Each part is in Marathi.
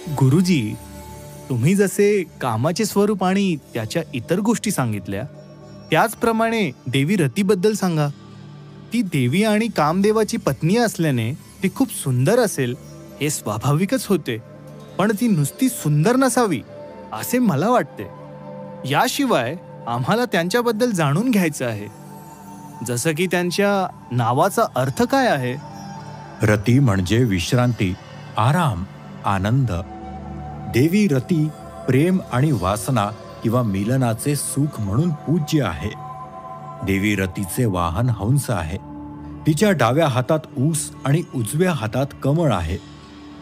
गुरुजी, तुम्ही जसे कामाचे स्वरूप आणि त्याच्या इतर गोष्टी सांगितल्या, त्याचप्रमाणे देवी रतीबद्दल सांगा. ती देवी आणि कामदेवाची पत्नी असल्याने ती खूप सुंदर असेल हे स्वाभाविकच होते, पण ती नुसती सुंदर नसावी असे मला वाटते. याशिवाय आम्हाला त्यांच्याबद्दल जाणून घ्यायचं आहे, जसं की त्यांच्या नावाचा अर्थ काय आहे. रती म्हणजे विश्रांती, आराम, आनंद. देवी रती प्रेम आणि वासना किंवा मिलनाचे सुख म्हणून पूज्य आहे. देवी रतीचे वाहन हंस आहे. तिच्या डाव्या हातात ऊस आणि उजव्या हातात कमळ आहे.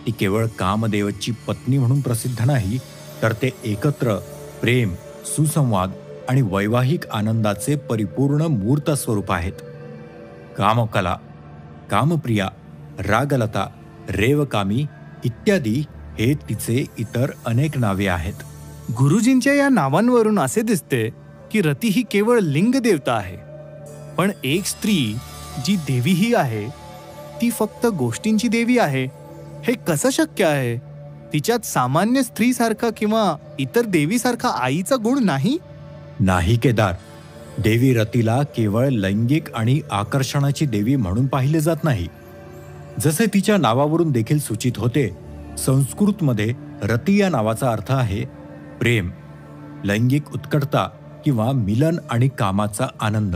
ती केवळ कामदेवची पत्नी म्हणून प्रसिद्ध नाही, तर ते एकत्र प्रेम, सुसंवाद आणि वैवाहिक आनंदाचे परिपूर्ण मूर्त स्वरूप आहेत. कामकला, कामप्रिया, रागलता, रेवकामी इत्यादी हे तिचे इतर अनेक नावे आहेत. गुरुजींच्या या नावांवरून असे दिसते की रती ही केवळ लिंग देवता आहे, पण एक स्त्री जी देवीही आहे ती फक्त गोष्टींची देवी आहे. हे कसं शक्य आहे? तिच्यात सामान्य स्त्रीसारखा किंवा इतर देवीसारखा आईचा गुण नाही? नाही केदार, देवी रतीला केवळ लैंगिक आणि आकर्षणाची देवी म्हणून पाहिले जात नाही. जसे तिच्या नावावरून देखील सूचित होते, संस्कृतमध्ये रती या नावाचा अर्थ आहे प्रेम, लैंगिक उत्कटता किंवा मिलन आणि कामाचा आनंद.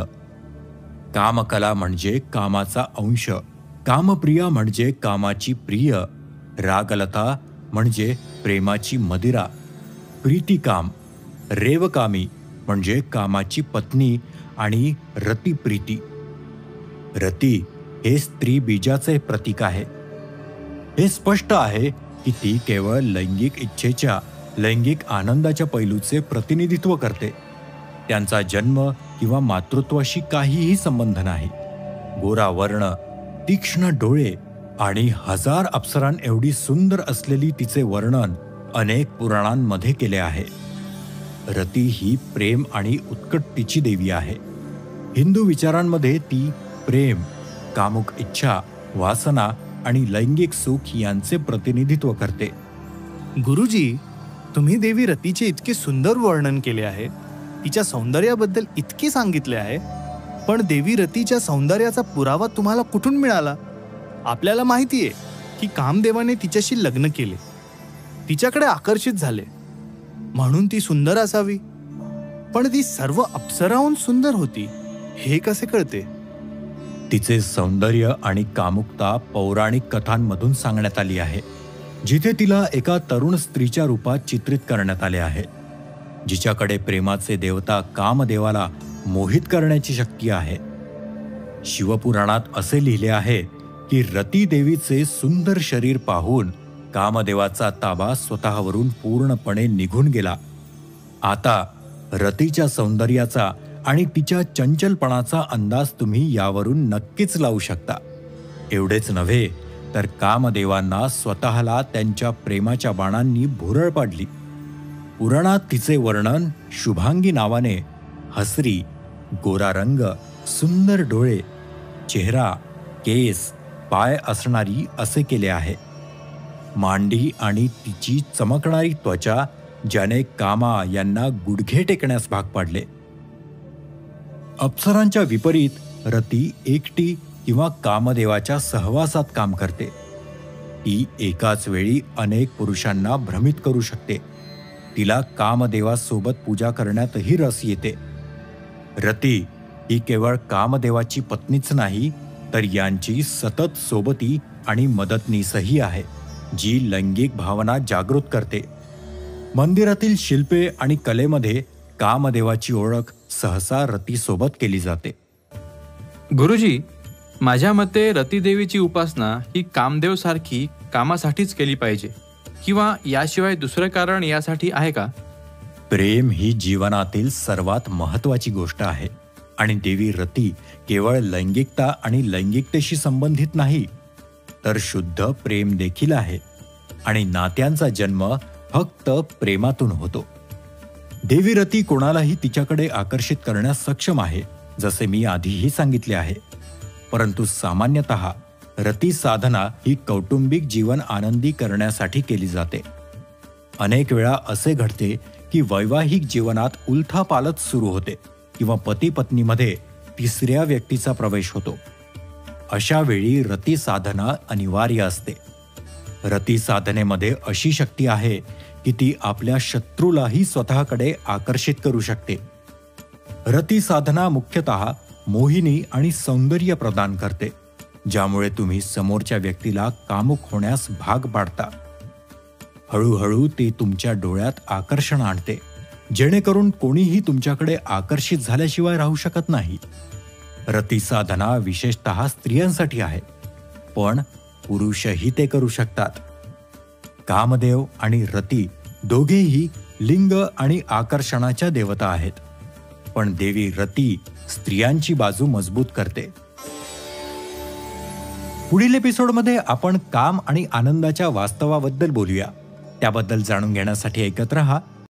कामकला म्हणजे कामाचा अंश, कामप्रिया म्हणजे कामाची प्रिय, रागलता म्हणजे प्रेमाची मदिरा, प्रीतिकाम, रेवकामी म्हणजे कामाची पत्नी आणि रतिप्रीती. रती हे स्त्री बीजाचे प्रतीक आहे. हे स्पष्ट आहे की ती केवळ लैंगिक इच्छेच्या, लैंगिक आनंदाच्या पैलूचे प्रतिनिधित्व करते. त्यांचा जन्म किंवा मातृत्वाशी काहीही संबंध नाही. गोरा वर्ण, तीक्ष्ण डोळे आणि 1000 अप्सरांएवढी सुंदर असलेली तिचे वर्णन अनेक पुराणांमध्ये केले आहे. रती ही प्रेम आणि उत्कटतेची देवी आहे. हिंदू विचारांमध्ये ती प्रेम, कामुक इच्छा, वासना आणि लैंगिक सुख यांचे प्रतिनिधित्व करते. गुरुजी, तुम्ही देवी रतीचे इतके सुंदर वर्णन केले आहे, तिच्या सौंदर्याबद्दल इतके सांगितले आहे, पण देवी रतीच्या सौंदर्याचा पुरावा तुम्हाला कुठून मिळाला? आपल्याला माहिती आहे की कामदेवाने तिच्याशी लग्न केले, तिच्याकडे आकर्षित झाले म्हणून ती सुंदर असावी, पण ती सर्व अप्सराहून सुंदर होती हे कसे कळते? तिचे सौंदर्य आणि कामुकता पौराणिक कथांमधून सांगण्यात आली आहे, जिथे तिला एका तरुण स्त्रीच्या रूपात चित्रित करण्यात आले आहे, जिच्याकडे प्रेमाचे देवता कामदेवाला मोहित करण्याची शक्ती आहे. शिवपुराणात असे लिहिले आहे की रती देवीचे सुंदर शरीर पाहून कामदेवाचा ताबा स्वतःवरून पूर्णपणे निघून गेला. आता रतीच्या सौंदर्याचा आणि तिच्या चंचलपणाचा अंदाज तुम्ही यावरून नक्कीच लावू शकता. एवढेच नव्हे तर कामदेवांना स्वतःला त्यांच्या प्रेमाच्या बाणांनी भुरळ पाडली. पुराणात तिचे वर्णन शुभांगी नावाने, हसरी, गोरा रंग, सुंदर डोळे, चेहरा, केस, पाय असणारी असे केले आहे. मांडी आणि तिची चमकणारी त्वचा ज्याने कामा यांना गुडघे टेकण्यास भाग पाडले. अप्सरांच्या विपरीत रती एकटी किंवा कामदेवाच्या सहवासात काम करते. ती एकाच वेळी अनेक पुरुषांना भ्रमित करू शकते. तिला कामदेवासोबत पूजा करण्यातही रस येते. रती ही केवळ कामदेवाची पत्नीच नाही, तर यांची सतत सोबती आणि मदतनीसही आहे, जी लैंगिक भावना जागृत करते. मंदिरातील शिल्पे आणि कलेमध्ये कामदेवाची ओळख सहसा रतीसोबत केली जाते. गुरुजी, माझ्या मते रतीदेवीची उपासना ही कामदेव सारखी कामासाठीच केली पाहिजे, किंवा याशिवाय दुसरं कारण यासाठी आहे का? प्रेम ही जीवनातील सर्वात महत्त्वाची गोष्ट आहे आणि देवी रती केवळ लैंगिकता आणि लैंगिकतेशी संबंधित नाही, तर शुद्ध प्रेम देखील आहे आणि नात्यांचा जन्म फक्त प्रेमातून होतो. देवी रती कोणालाही तिच्याकडे आकर्षित करण्यास सक्षम आहे, जसे मी आधीही सांगितले आहे. परंतु सामान्यतः रती साधना ही कौटुंबिक जीवन आनंदी करण्यासाठी केली जाते. अनेक वेळा असे घडते की वैवाहिक जीवनात उलथापालथ सुरू होते किंवा पती पत्नीमध्ये तिसऱ्या व्यक्तीचा प्रवेश होतो. अशा वेळी रती साधना अनिवार्य असते. रती साधनेमध्ये अशी शक्ती आहे की ती आपल्या शत्रूलाही स्वतःकडे आकर्षित करू शकते. रती साधना मुख्यतः मोहिनी आणि सौंदर्य प्रदान करते, ज्यामुळे तुम्ही समोरच्या व्यक्तीला कामुक होण्यास भाग पाडता. हळूहळू ती तुमच्या डोळ्यात आकर्षण आणते, जेणेकरून कोणीही तुमच्याकडे आकर्षित झाल्याशिवाय राहू शकत नाही. रती साधना विशेषतः स्त्रियांसाठी आहे, पण पुरुषही ते करू शकतात. कामदेव आणि रती दोघेही लिंग आणि आकर्षणाच्या देवता आहेत, पण देवी रती स्त्रियांची बाजू मजबूत करते. पुढील एपिसोडमध्ये आपण काम आणि आनंदाच्या वास्तवाबद्दल बोलूया. त्याबद्दल जाणून घेण्यासाठी ऐकत रहा